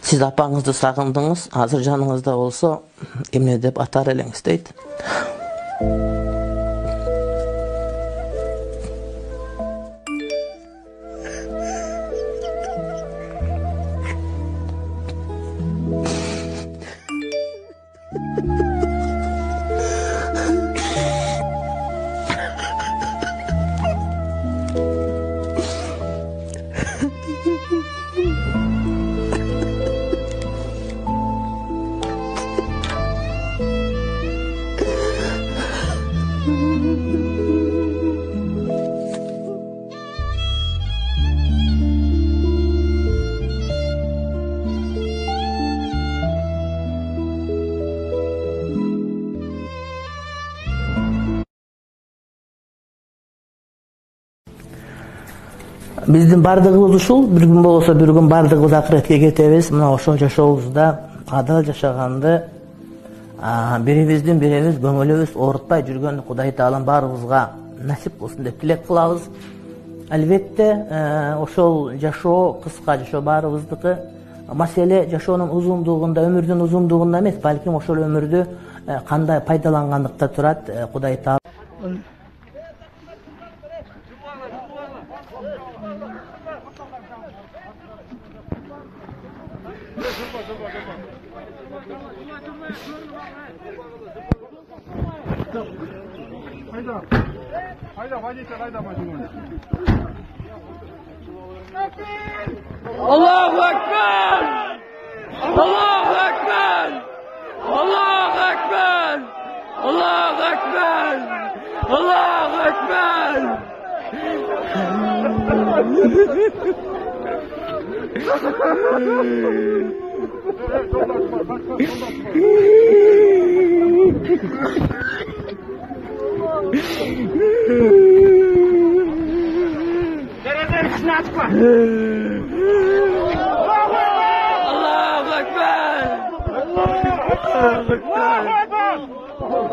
Siz apаңызды сағындыңыз, азыр жаныңызда болса, эмне деп атар элеңиз дейт. Биздин бардыгыбыз ушул, бир күн болсо бир күн бардыгыбыз акыретке кетебиз. Мына ошол жашообузда адал жашаганды бирибиздин бирибиз көңүлүбүз оорутпай жүргөндү Кудай Таалам баарыбызга насип кылсын деп тилек кылабыз. Албетте, ошол жашоо, кыска жашоо баарыбыздыкы. Маселе жашоонун узундугунда, өмүрдүн узундугунда эмес, балким ошол өмүрдү кандай пайдалангандыкта турат. Кудай Таалам Hayda, водитель, hayda машину. Allahu Ekber! Allahu Ekber! Allahu Ekber! Allahu Ekber! Allahu Ekber! Allahu Ekber! Allahu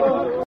Ekber!